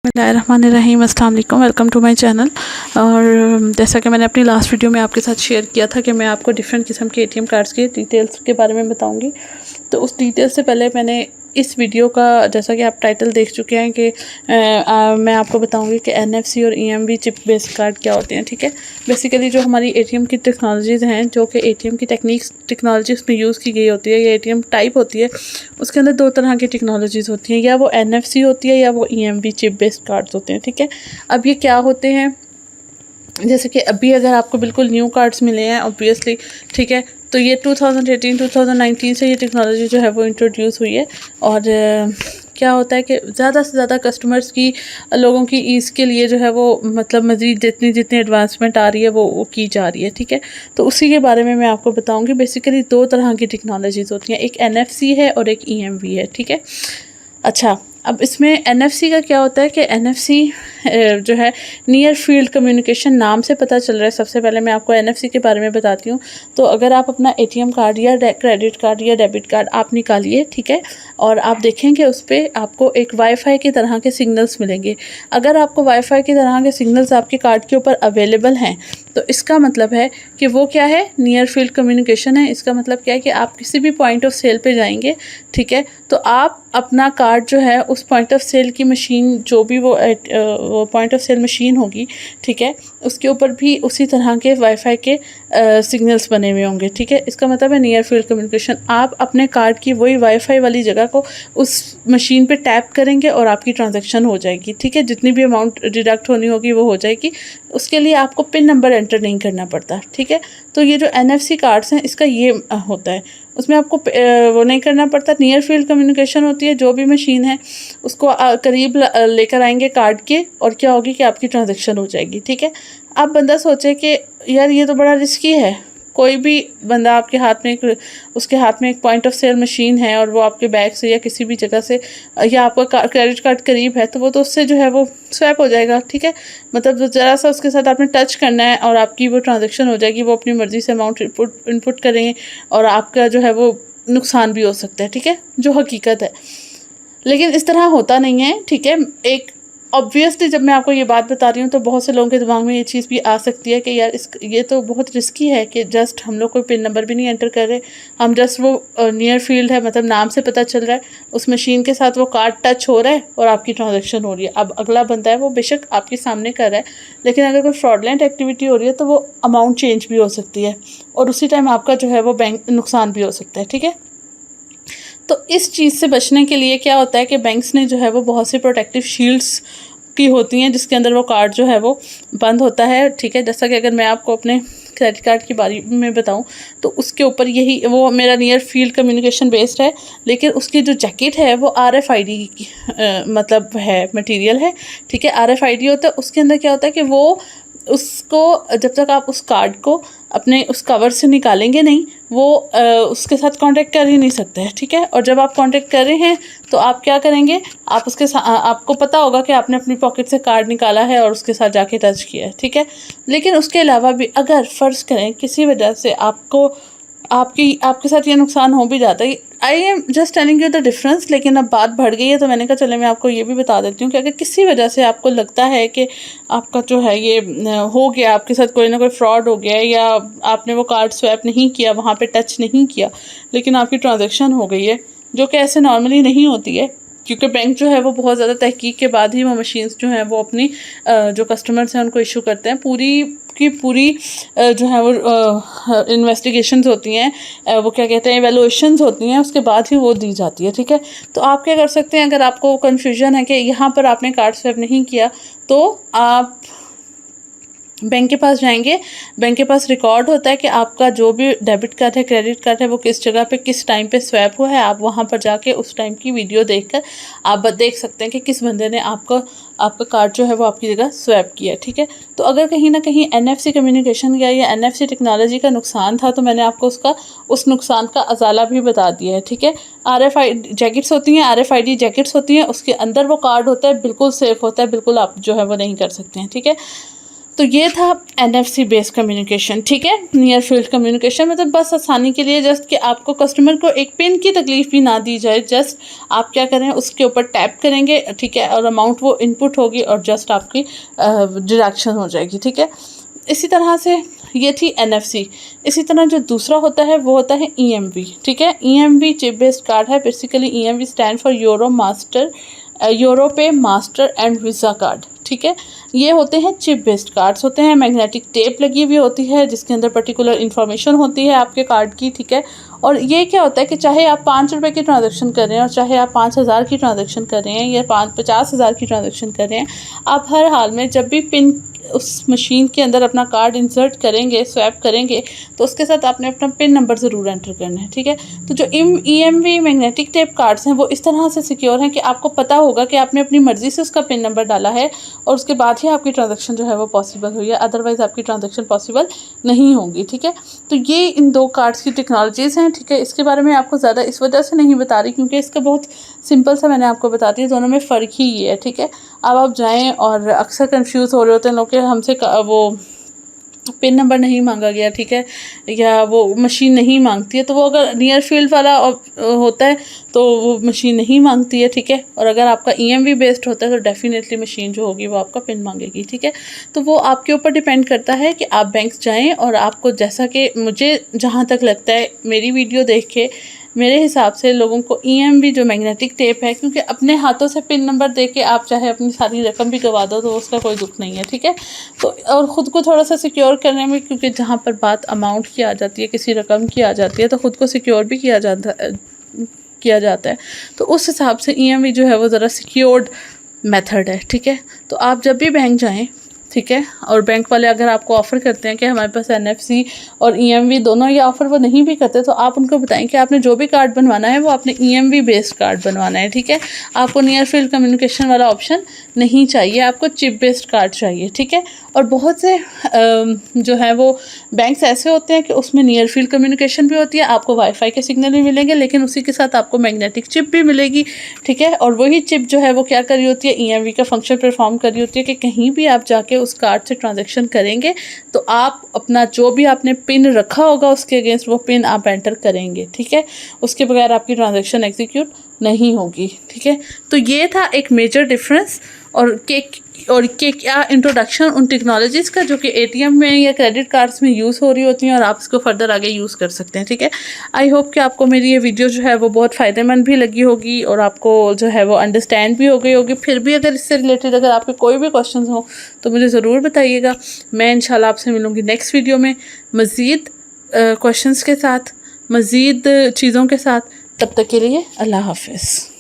बिस्मिल्लाहिर्रहमानिर्रहीम, अस्सलाम वालेकुम, वेलकम टू माय चैनल। और जैसा कि मैंने अपनी लास्ट वीडियो में आपके साथ शेयर किया था कि मैं आपको डिफरेंट किस्म के एटीएम कार्ड्स की डिटेल्स के बारे में बताऊंगी। तो उस डिटेल्स से पहले मैंने इस वीडियो का, जैसा कि आप टाइटल देख चुके हैं, कि मैं आपको बताऊंगी कि एनएफसी और ईएमवी चिप बेस्ड कार्ड क्या होते हैं। ठीक है, बेसिकली जो हमारी एटीएम की टेक्नोलॉजीज़ हैं, जो कि एटीएम की टेक्नोलॉजीज़ में यूज़ की गई होती है, या एटीएम टाइप होती है, उसके अंदर दो तरह की टेक्नोलॉजीज़ होती हैं, या वो एनएफसी होती है या वो ईएमवी चिप बेस्ड कार्ड्स होते हैं। ठीक है, अब ये क्या होते हैं, जैसे कि अभी अगर आपको बिल्कुल न्यू कार्ड्स मिले हैं ऑब्वियसली, ठीक है, तो ये 2018-2019 से ये टेक्नोलॉजी जो है वो इंट्रोड्यूस हुई है। और क्या होता है कि ज़्यादा से ज़्यादा कस्टमर्स की, लोगों की ईज़ के लिए जो है वो, मतलब मज़ीद जितनी जितनी एडवांसमेंट आ रही है वो की जा रही है। ठीक है, तो उसी के बारे में मैं आपको बताऊंगी। बेसिकली दो तरह की टेक्नोलॉजीज़ होती हैं, एक एनएफसी है और एक ईएमवी है। ठीक है, अच्छा, अब इसमें एनएफसी का क्या होता है कि एनएफसी जो है नियर फील्ड कम्युनिकेशन, नाम से पता चल रहा है। सबसे पहले मैं आपको एनएफसी के बारे में बताती हूँ। तो अगर आप अपना एटीएम कार्ड या क्रेडिट कार्ड या डेबिट कार्ड आप निकालिए, ठीक है, और आप देखेंगे उस पर आपको एक वाईफाई की तरह के सिग्नल्स मिलेंगे। अगर आपको वाईफाई की तरह के सिग्नल्स आपके कार्ड के ऊपर अवेलेबल हैं, तो इसका मतलब है कि वो क्या है, नियर फील्ड कम्युनिकेशन है। इसका मतलब क्या है कि आप किसी भी पॉइंट ऑफ सेल पे जाएंगे, ठीक है, तो आप अपना कार्ड जो है उस पॉइंट ऑफ सेल की मशीन, जो भी वो पॉइंट ऑफ सेल मशीन होगी, ठीक है, उसके ऊपर भी उसी तरह के वाईफाई के सिग्नल्स बने हुए होंगे। ठीक है, इसका मतलब है नियर फील्ड कम्युनिकेशन। आप अपने कार्ड की वही वाईफाई वाली जगह को उस मशीन पे टैप करेंगे और आपकी ट्रांजैक्शन हो जाएगी। ठीक है, जितनी भी अमाउंट डिडक्ट होनी होगी वो हो जाएगी। उसके लिए आपको पिन नंबर एंटर नहीं करना पड़ता। ठीक है, तो ये जो एनएफसी कार्ड्स हैं, इसका ये होता है, उसमें आपको वो नहीं करना पड़ता। नियर फील्ड कम्युनिकेशन होती है, जो भी मशीन है उसको करीब लेकर आएंगे कार्ड के, और क्या होगी कि आपकी ट्रांजैक्शन हो जाएगी। ठीक है, अब बंदा सोचे कि यार ये तो बड़ा रिस्की है। कोई भी बंदा आपके हाथ में उसके हाथ में एक पॉइंट ऑफ सेल मशीन है, और वो आपके बैग से या किसी भी जगह से, या आपका क्रेडिट कार्ड करीब है, तो वो तो उससे जो है वो स्वैप हो जाएगा। ठीक है, मतलब ज़रा सा उसके साथ आपने टच करना है और आपकी वो ट्रांजैक्शन हो जाएगी। वो अपनी मर्ज़ी से अमाउंट इनपुट करेंगे और आपका जो है वो नुकसान भी हो सकता है। ठीक है, जो हकीकत है, लेकिन इस तरह होता नहीं है। ठीक है, एक ऑब्वियसली जब मैं आपको ये बात बता रही हूँ तो बहुत से लोगों के दिमाग में ये चीज़ भी आ सकती है कि यार ये तो बहुत रिस्की है कि जस्ट हम लोग कोई पिन नंबर भी नहीं एंटर कर रहे, हम जस्ट वो नियर फील्ड है, मतलब नाम से पता चल रहा है, उस मशीन के साथ वो कार्ड टच हो रहा है और आपकी ट्रांजैक्शन हो रही है। अब अगला बंदा है वो बेशक आपके सामने कर रहा है, लेकिन अगर कोई फ्रॉडलेंट एक्टिविटी हो रही है तो वो अमाउंट चेंज भी हो सकती है, और उसी टाइम आपका जो है वो बैंक नुकसान भी हो सकता है। ठीक है, तो इस चीज़ से बचने के लिए क्या होता है कि बैंक्स ने जो है वो बहुत सी प्रोटेक्टिव शील्ड्स की होती हैं, जिसके अंदर वो कार्ड जो है वो बंद होता है। ठीक है, जैसा कि अगर मैं आपको अपने क्रेडिट कार्ड के बारे में बताऊं, तो उसके ऊपर यही, वो मेरा नियर फील्ड कम्युनिकेशन बेस्ड है, लेकिन उसकी जो जैकेट है वो RFID की मतलब है, मटेरियल है। ठीक है, RFID होता है, उसके अंदर क्या होता है कि वो उसको, जब तक आप उस कार्ड को अपने उस कवर से निकालेंगे नहीं, वो उसके साथ कांटेक्ट कर ही नहीं सकते हैं। ठीक है, और जब आप कांटेक्ट कर रहे हैं तो आप क्या करेंगे, आप उसके आपको पता होगा कि आपने अपनी पॉकेट से कार्ड निकाला है और उसके साथ जाके टच किया है। ठीक है, लेकिन उसके अलावा भी अगर फ़र्ज़ करें किसी वजह से आपको आपके साथ ये नुकसान हो भी जाता है, I am just telling you the difference, लेकिन अब बात बढ़ गई है तो मैंने कहा चले मैं आपको ये भी बता देती हूँ कि अगर किसी वजह से आपको लगता है कि आपका जो है ये हो गया, आपके साथ कोई ना कोई फ्रॉड हो गया है, या आपने वो कार्ड स्वैप नहीं किया, वहाँ पे टच नहीं किया, लेकिन आपकी ट्रांजैक्शन हो गई है, जो कि ऐसे नॉर्मली नहीं होती है, क्योंकि बैंक जो है वो बहुत ज़्यादा तहकीक के बाद ही वो मशीन्स जो हैं वो अपनी जो कस्टमर्स हैं उनको इशू करते हैं। पूरी की पूरी जो है वो इन्वेस्टिगेशंस होती हैं, वो क्या कहते हैं, एवेलुएशंस होती हैं, उसके बाद ही वो दी जाती है। ठीक है, तो आप क्या कर सकते हैं, अगर आपको कन्फ्यूजन है कि यहाँ पर आपने कार्ड स्वैप नहीं किया, तो आप बैंक के पास जाएंगे। बैंक के पास रिकॉर्ड होता है कि आपका जो भी डेबिट कार्ड है, क्रेडिट कार्ड है, वो किस जगह पे किस टाइम पे स्वैप हुआ है। आप वहाँ पर जाके उस टाइम की वीडियो देखकर आप देख सकते हैं कि किस बंदे ने आपका कार्ड जो है वो आपकी जगह स्वैप किया है। ठीक है, तो अगर कहीं ना कहीं एनएफसी कम्युनिकेशन या एनएफसी टेक्नोलॉजी का नुकसान था, तो मैंने आपको उस नुकसान का अजाला भी बता दिया है। ठीक है, RFID जैकेट्स होती हैं, RFID जैकेट्स होती हैं, उसके अंदर वो कार्ड होता है, बिल्कुल सेफ़ होता है, बिल्कुल आप जो है वो नहीं कर सकते हैं। ठीक है, तो ये था NFC बेस्ड कम्युनिकेशन, ठीक है, नियर फील्ड कम्युनिकेशन। मतलब बस आसानी के लिए जस्ट कि आपको कस्टमर को एक पिन की तकलीफ भी ना दी जाए, जस्ट आप क्या करें उसके ऊपर टैप करेंगे, ठीक है, और अमाउंट वो इनपुट होगी और जस्ट आपकी डिडक्शन हो जाएगी, ठीक है। इसी तरह से ये थी NFC। इसी तरह जो दूसरा होता है वो होता है EMV, ठीक है। EMV चिप बेस्ड कार्ड है। Basically EMV stand for Europay master and visa card, ठीक है। ये होते हैं चिप बेस्ड कार्ड्स होते हैं, मैग्नेटिक टेप लगी हुई होती है जिसके अंदर पर्टिकुलर इन्फॉर्मेशन होती है आपके कार्ड की, ठीक है। और ये क्या होता है कि चाहे आप 5 रुपये की ट्रांजैक्शन कर रहे हैं और चाहे आप 5,000 की ट्रांजैक्शन कर रहे हैं या 50,000 की ट्रांजैक्शन कर रहे हैं, आप हर हाल में जब भी पिन उस मशीन के अंदर अपना कार्ड इंसर्ट करेंगे, स्वैप करेंगे, तो उसके साथ आपने अपना पिन नंबर ज़रूर एंटर करना है, ठीक है। तो जो EMV मैग्नेटिक टेप कार्ड्स हैं वो इस तरह से सिक्योर हैं कि आपको पता होगा कि आपने अपनी मर्ज़ी से उसका पिन नंबर डाला है और उसके बाद ही आपकी ट्रांजैक्शन जो है वो पॉसिबल हुई है, अदरवाइज़ आपकी ट्रांजैक्शन पॉसिबल नहीं होगी, ठीक है। तो ये इन 2 कार्ड्स की टेक्नोलॉजीज़ हैं, ठीक है। इसके बारे में आपको ज़्यादा इस वजह से नहीं बता रही क्योंकि इसका बहुत सिंपल सा मैंने आपको बता दिया, दोनों में फ़र्क ही ये है, ठीक है। अब आप जाएँ और अक्सर कन्फ्यूज़ हो रहे होते हैं लोग कि हमसे वो पिन नंबर नहीं मांगा गया, ठीक है, या वो मशीन नहीं मांगती है। तो वो अगर नियर फील्ड वाला होता है तो वो मशीन नहीं मांगती है, ठीक है। और अगर आपका EMV बेस्ड होता है तो डेफिनेटली मशीन जो होगी वो आपका पिन मांगेगी, ठीक है। तो वो आपके ऊपर डिपेंड करता है कि आप बैंक जाएं और आपको, जैसा कि मुझे जहाँ तक लगता है मेरी वीडियो देख के, मेरे हिसाब से लोगों को EMV जो मैग्नेटिक टेप है, क्योंकि अपने हाथों से पिन नंबर दे के आप चाहे अपनी सारी रकम भी गवा दो तो उसका कोई दुख नहीं है, ठीक है। तो और ख़ुद को थोड़ा सा सिक्योर करने में, क्योंकि जहाँ पर बात अमाउंट की आ जाती है, किसी रकम की आ जाती है, तो ख़ुद को सिक्योर भी किया जाता है। तो उस हिसाब से EMV जो है वो ज़रा सिक्योर्ड मेथड है, ठीक है। तो आप जब भी बैंक जाएँ, ठीक है, और बैंक वाले अगर आपको ऑफ़र करते हैं कि हमारे पास NFC और EMV दोनों ये ऑफ़र वो नहीं भी करते, तो आप उनको बताएं कि आपने जो भी कार्ड बनवाना है वो आपने EMV बेस्ड कार्ड बनवाना है, ठीक है। आपको नियर फील्ड कम्युनिकेशन वाला ऑप्शन नहीं चाहिए, आपको चिप बेस्ड कार्ड चाहिए, ठीक है। और बहुत से जो है वो बैंक्स ऐसे होते हैं कि उसमें नियर फील्ड कम्युनिकेशन भी होती है, आपको वाईफाई के सिग्नल भी मिलेंगे, लेकिन उसी के साथ आपको मैग्नेटिक चिप भी मिलेगी, ठीक है। और वही चिप जो है वो क्या कर रही होती है, EMV का फंक्शन परफॉर्म कर रही होती है कि कहीं भी आप जाके उस कार्ड से ट्रांजैक्शन करेंगे तो आप अपना जो भी आपने पिन रखा होगा उसके अगेंस्ट वो पिन आप एंटर करेंगे, ठीक है। उसके बगैर आपकी ट्रांजैक्शन एग्जीक्यूट नहीं होगी, ठीक है। तो ये था एक मेजर डिफरेंस और क्या इंट्रोडक्शन उन टेक्नोलॉजीज़ का जो कि ATM में या क्रेडिट कार्ड्स में यूज़ हो रही होती हैं और आप इसको फर्दर आगे यूज़ कर सकते हैं, ठीक है। आई होप कि आपको मेरी ये वीडियो जो है वो बहुत फ़ायदेमंद भी लगी होगी और आपको जो है वो अंडरस्टैंड भी हो गई होगी। फिर भी अगर इससे रिलेटेड अगर आपके कोई भी क्वेश्चन हो तो मुझे ज़रूर बताइएगा। मैं इंशाल्लाह आपसे मिलूँगी नेक्स्ट वीडियो में मज़ीद क्वेश्चंस के साथ, मज़ीद चीज़ों के साथ। तब तक के लिए अल्लाह हाफ़िज़।